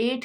8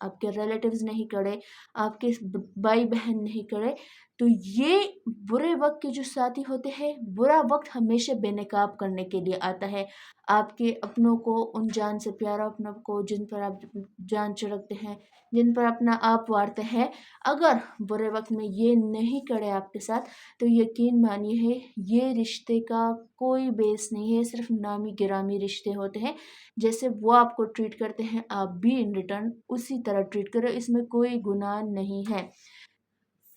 آپ کے ریلیٹیوز نہیں کرے، آپ کے بھائی بہن نہیں کرے، تو یہ برے وقت کے جو ساتھی ہوتے ہیں، برا وقت ہمیشہ بے نقاب کرنے کے لیے آتا ہے۔ آپ کے اپنوں کو، ان جان سے پیارا اپنوں کو جن پر آپ جان چھڑکتے ہیں، جن پر اپنا آپ وارتے ہیں، اگر برے وقت میں یہ نہیں کرے آپ کے ساتھ، تو یقین مانیے یہ رشتے کا کوئی بیس نہیں ہے، صرف نامی گرامی رشتے ہوتے ہیں۔ جیسے وہ آپ کو ٹریٹ کرتے ہیں، آپ بھی ان ریٹرن اسی طرح ٹریٹ کرو، اس میں کوئی گناہ نہیں ہے۔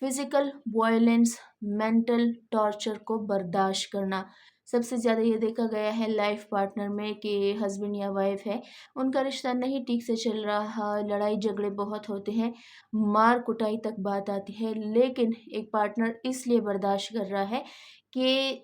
فزیکل وائلنس، مینٹل ٹارچر کو برداشت کرنا، سب سے زیادہ یہ دیکھا گیا ہے لائف پارٹنر میں کہ ہسبینڈ یا وائف ہے، ان کا رشتہ نہیں ٹھیک سے چل رہا، لڑائی جھگڑے بہت ہوتے ہیں، مار کٹائی تک بات آتی ہے، لیکن ایک پارٹنر اس لیے برداشت کر رہا ہے کہ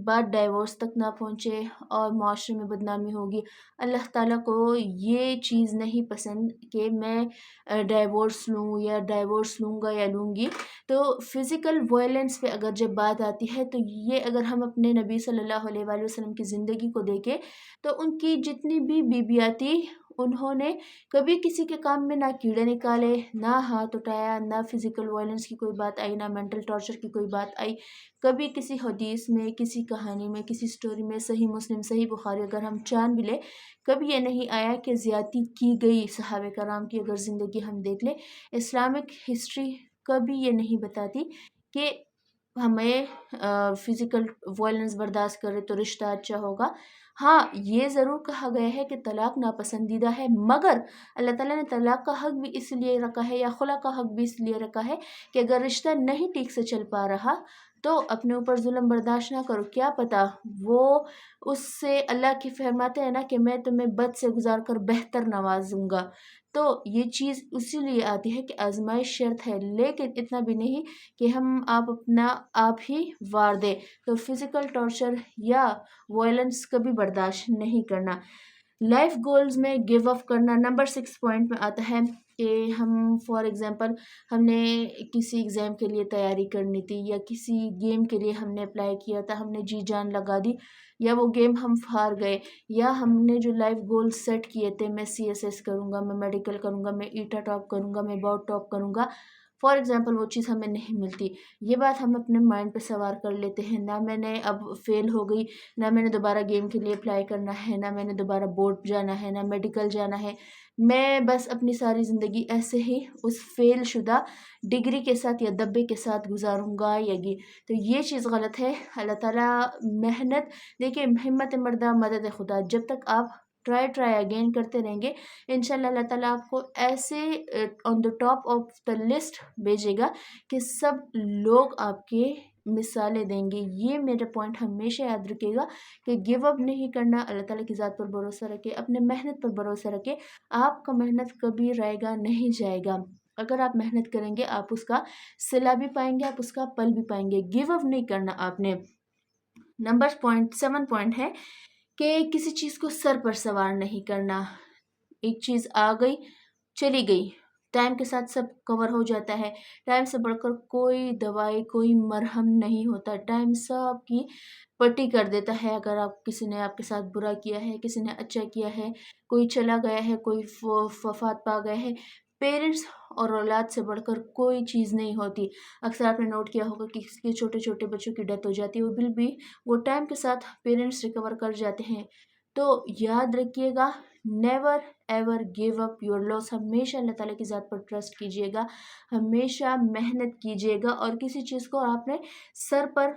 بات ڈائیورس تک نہ پہنچے اور معاشرے میں بدنامی ہوگی۔ اللہ تعالیٰ کو یہ چیز نہیں پسند کہ میں ڈائیورس لوں یا ڈائیورس لوں گا یا لوں گی۔ تو فزیکل وائلنس پہ اگر جب بات آتی ہے، تو یہ اگر ہم اپنے نبی صلی اللہ علیہ وآلہ وسلم کی زندگی کو دیکھیں، تو ان کی جتنی بھی بیویاں تھی، انہوں نے کبھی کسی کے کام میں نہ کیڑے نکالے، نہ ہاتھ اٹھایا، نہ فزیکل وائلنس کی کوئی بات آئی، نہ مینٹل ٹارچر کی کوئی بات آئی۔ کبھی کسی حدیث میں، کسی کہانی میں، کسی سٹوری میں، صحیح مسلم، صحیح بخاری اگر ہم چاند بھی لیں، کبھی یہ نہیں آیا کہ زیادتی کی گئی صحابہ کرام کی۔ اگر زندگی ہم دیکھ لیں، اسلامک ہسٹری کبھی یہ نہیں بتاتی کہ ہمیں فزیکل وائلنس برداشت کرے تو رشتہ اچھا ہوگا۔ ہاں، یہ ضرور کہا گیا ہے کہ طلاق ناپسندیدہ ہے، مگر اللہ تعالیٰ نے طلاق کا حق بھی اس لیے رکھا ہے، یا خلا کا حق بھی اس لیے رکھا ہے کہ اگر رشتہ نہیں ٹھیک سے چل پا رہا تو اپنے اوپر ظلم برداشت نہ کرو۔ کیا پتا وہ اس سے، اللہ کی فرماتے ہیں نا کہ میں تمہیں بد سے گزار کر بہتر نوازوں گا، تو یہ چیز اسی لیے آتی ہے کہ آزمائش شرط ہے، لیکن اتنا بھی نہیں کہ ہم اپنا آپ ہی وار دے۔ تو فزیکل ٹارچر یا وائلنس کبھی برداشت نہیں کرنا۔ لائف گولز میں گیو اپ کرنا نمبر 6 پوائنٹ میں آتا ہے کہ ہم فار ایگزامپل ہم نے کسی ایگزام کے لیے تیاری کرنی تھی، یا کسی گیم کے لیے ہم نے اپلائی کیا تھا، ہم نے جی جان لگا دی، یا وہ گیم ہم ہار گئے، یا ہم نے جو لائف گول سیٹ کیے تھے، میں CSS کروں گا، میں میڈیکل کروں گا، میں ایٹا ٹاپ کروں گا، میں باؤٹ ٹاپ کروں گا، فار ایگزامپل وہ چیز ہمیں نہیں ملتی، یہ بات ہم اپنے مائنڈ پہ سوار کر لیتے ہیں، نہ میں نے اب فیل ہو گئی، نہ میں نے دوبارہ گیم کے لیے اپلائی کرنا ہے، نہ میں نے دوبارہ بورڈ جانا ہے، نہ میڈیکل جانا ہے، میں بس اپنی ساری زندگی ایسے ہی اس فیل شدہ ڈگری کے ساتھ یا دبے کے ساتھ گزاروں گا تو یہ چیز غلط ہے۔ اللہ تعالیٰ محنت، دیکھیں، ہمت مردہ مدد خدا، جب تک آپ ٹرائی اگین کرتے رہیں گے، انشاءاللہ اللہ تعالیٰ آپ کو ایسے on the top of the list بھیجے گا کہ سب لوگ آپ کے مثالیں دیں گے۔ یہ میرا پوائنٹ ہمیشہ یاد رکھے گا کہ گیو اپ نہیں کرنا، اللہ تعالیٰ کی ذات پر بھروسہ رکھے، اپنے محنت پر بھروسہ رکھے، آپ کا محنت کبھی رائے گا نہیں جائے گا، اگر آپ محنت کریں گے آپ اس کا صلہ بھی پائیں گے، آپ اس کا پل بھی پائیں گے۔ گیو اپ نہیں کرنا آپ نے۔ نمبر 7 پوائنٹ ہے کہ کسی چیز کو سر پر سوار نہیں کرنا۔ ایک چیز آ گئی، چلی گئی، ٹائم کے ساتھ سب کور ہو جاتا ہے، ٹائم سے بڑھ کر کوئی دوائی، کوئی مرہم نہیں ہوتا، ٹائم سب کی پٹی کر دیتا ہے۔ اگر آپ کسی نے آپ کے ساتھ برا کیا ہے، کسی نے اچھا کیا ہے، کوئی چلا گیا ہے، کوئی وفات پا گیا ہے، پیرنٹس اور اولاد سے بڑھ کر کوئی چیز نہیں ہوتی۔ اکثر آپ نے نوٹ کیا ہوگا کہ کسی کے چھوٹے چھوٹے بچوں کی ڈیتھ ہو جاتی ہے، وہ بھی ٹائم کے ساتھ پیرنٹس ریکور کر جاتے ہیں۔ تو یاد رکھیے گا، never ever give up your loss, ہمیشہ اللہ تعالیٰ کی ذات پر ٹرسٹ کیجیے گا، ہمیشہ محنت کیجیے گا، اور کسی چیز کو آپ نے سر پر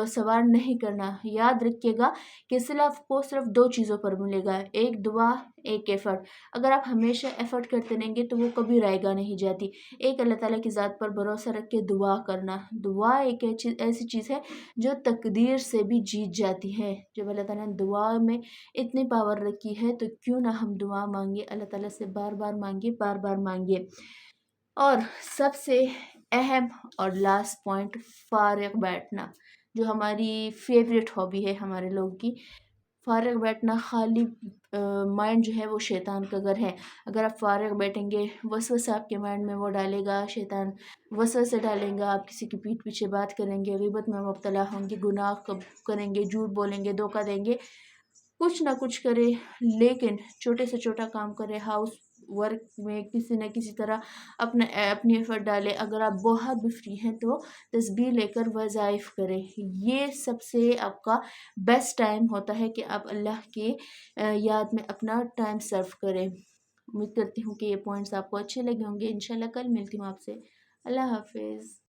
سوار نہیں کرنا۔ یاد رکھیے گا کہ صرف کو صرف 2 چیزوں پر ملے گا، ایک دعا، ایک ایفرٹ۔ اگر آپ ہمیشہ ایفرٹ کرتے رہیں گے تو وہ کبھی رائے گا نہیں جاتی۔ ایک اللہ تعالیٰ کی ذات پر بھروسہ رکھ کے دعا کرنا، دعا ایک ایسی چیز ہے جو تقدیر سے بھی جیت جاتی ہے۔ جب اللہ تعالیٰ نے دعا میں اتنی پاور رکھی ہے تو کیوں نہ ہم دعا مانگے، اللہ تعالیٰ سے بار بار مانگے، بار بار مانگے۔ اور سب سے اہم اور لاسٹ پوائنٹ، فارغ بیٹھنا، جو ہماری فیوریٹ ہابی ہے ہمارے لوگ کی۔ فارغ بیٹھنا، خالی مائنڈ جو ہے وہ شیطان کا گھر ہے۔ اگر آپ فارغ بیٹھیں گے، وسوسہ آپ کے مائنڈ میں وہ ڈالے گا، شیطان وسوسے ڈالیں گا، آپ کسی کی پیٹھ پیچھے بات کریں گے، غیبت میں مبتلا ہوں گے، گناہ کریں گے، جھوٹ بولیں گے، دھوکہ دیں گے، کچھ نہ کچھ کرے، لیکن چھوٹے سے چھوٹا کام کرے، ہاؤس ورک میں کسی نہ کسی طرح اپنی ایفرٹ ڈالیں۔ اگر آپ بہت بھی فری ہیں تو تسبیح لے کر وظائف کریں، یہ سب سے آپ کا بیسٹ ٹائم ہوتا ہے کہ آپ اللہ کے یاد میں اپنا ٹائم صرف کریں۔ امید کرتی ہوں کہ یہ پوائنٹس آپ کو اچھے لگے ہوں گے۔ انشاءاللہ کل ملتی ہوں آپ سے۔ اللہ حافظ۔